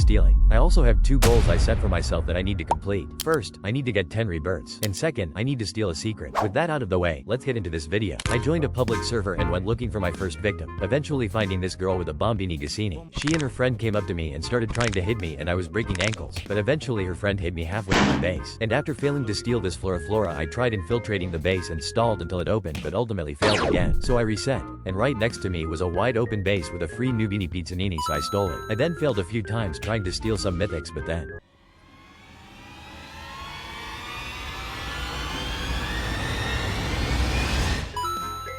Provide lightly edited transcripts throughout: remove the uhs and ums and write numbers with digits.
stealing. I also have 2 goals I set for myself that I need to complete. First, I need to get 10 rebirths. And second, I need to steal a secret. With that out of the way, let's get into this video. I joined a public server and went looking for my first victim, eventually finding this girl with a bombini Gassini. She and her friend came up to me and started trying to hit me and I was breaking ankles, but eventually her friend hit me halfway to my base. And after failing to steal this Flora, I tried infiltrating the base and stalled until it opened but ultimately failed again. So I reset, and right next to me was a wide open base with a free Noobini Pizzanini, so I stole it. I then failed a few times trying to steal some mythics, but then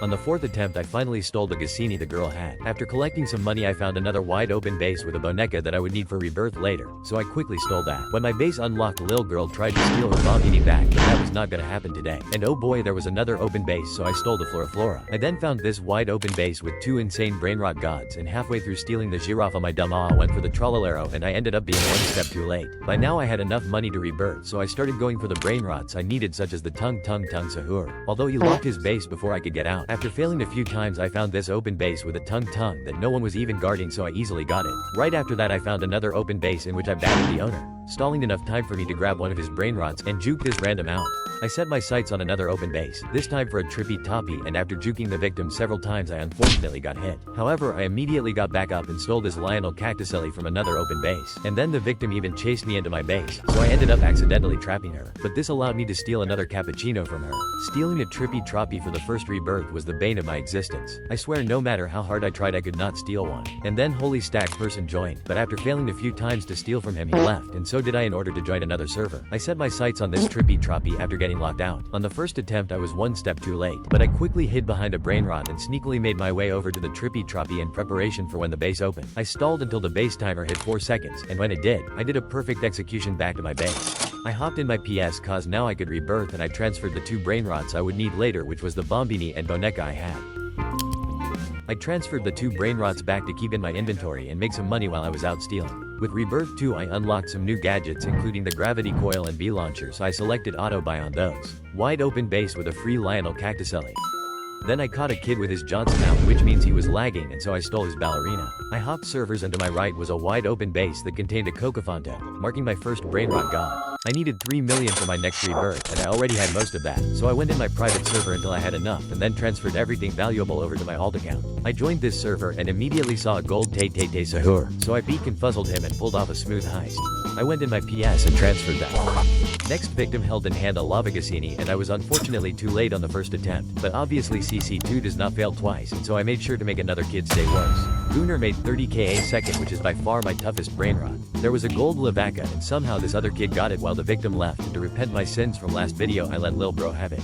on the 4th attempt I finally stole the Gassini the girl had. After collecting some money I found another wide open base with a Boneca that I would need for rebirth later, so I quickly stole that. When my base unlocked, Lil girl tried to steal her bombini back, but that was not gonna happen today. And oh boy, there was another open base, so I stole the Flora. I then found this wide open base with 2 insane brainrot gods, and halfway through stealing the giraffe my dumb went for the Trollalero and I ended up being 1 step too late. By now I had enough money to rebirth, so I started going for the brainrots I needed, such as the tung Sahur. Although he locked his base before I could get out. After failing a few times I found this open base with a tung that no one was even guarding, so I easily got it. Right after that I found another open base in which I battered the owner, stalling enough time for me to grab one of his brainrots and juke this random out. I set my sights on another open base, this time for a trippy toppy, and after juking the victim several times I unfortunately got hit. However, I immediately got back up and stole this Lionel Cactuselli from another open base. And then the victim even chased me into my base, so I ended up accidentally trapping her. But this allowed me to steal another cappuccino from her. Stealing a trippy troppy for the first rebirth was the bane of my existence. I swear no matter how hard I tried I could not steal one. And then Holy Stack person joined, but after failing a few times to steal from him he left, and so did I in order to join another server. I set my sights on this trippy troppy after getting locked out. On the first attempt I was 1 step too late, but I quickly hid behind a brainrot and sneakily made my way over to the trippy troppy in preparation for when the base opened. I stalled until the base timer hit 4 seconds, and when it did, I did a perfect execution back to my base. I hopped in my PS cause now I could rebirth, and I transferred the 2 brainrots I would need later, which was the bombini and Boneca I had. I transferred the 2 brainrots back to keep in my inventory and make some money while I was out stealing. With Rebirth 2 I unlocked some new gadgets including the gravity coil and V-launcher, so I selected auto buy on those. Wide open base with a free Lionel Cactuselli. Then I caught a kid with his Johnson out, which means he was lagging, and so I stole his ballerina. I hopped servers and to my right was a wide open base that contained a Cocofonte, marking my first brainrot god. I needed 3 million for my next rebirth, and I already had most of that, so I went in my private server until I had enough and then transferred everything valuable over to my alt account. I joined this server and immediately saw a gold Tay Sahur, so I beat confuzzled him and pulled off a smooth heist. I went in my PS and transferred that. Next victim held in hand a lava Gassini, and I was unfortunately too late on the first attempt, but obviously CC2 does not fail twice, and so I made sure to make another kid stay worse. Gunnar made 30k a second, which is by far my toughest brainrot. There was a gold Lavaca and somehow this other kid got it while the victim left, and to repent my sins from last video I let Lil bro have it.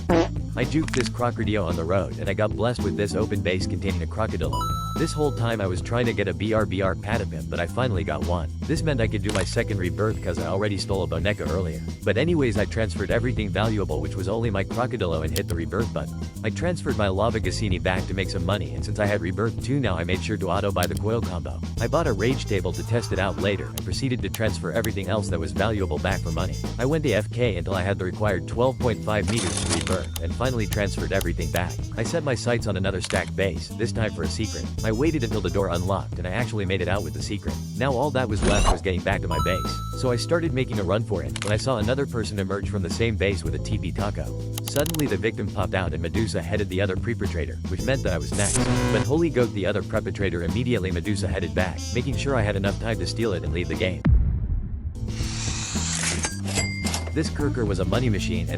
I juked this crocodile on the road and I got blessed with this open base containing a crocodile. This whole time I was trying to get a BRBR Patapim, but I finally got one. This meant I could do my second rebirth cause I already stole a Boneca earlier. But anyways I transferred everything valuable, which was only my crocodilo, and hit the rebirth button. I transferred my lava Gassini back to make some money, and since I had rebirth 2 now I made sure to auto buy the coil combo. I bought a rage table to test it out later and proceeded to transfer everything else that was valuable back for money. I went AFK until I had the required 12.5 meters to rebirth and finally transferred everything back. I set my sights on another stacked base, this time for a secret. I waited until the door unlocked and I actually made it out with the secret. Now all that was left was getting back to my base. So I started making a run for it when I saw another person emerge from the same base with a TP taco. Suddenly the victim popped out and Medusa headed the other perpetrator, which meant that I was next. But holy goat, the other perpetrator immediately Medusa headed back, making sure I had enough time to steal it and leave the game. This Kirker was a money machine and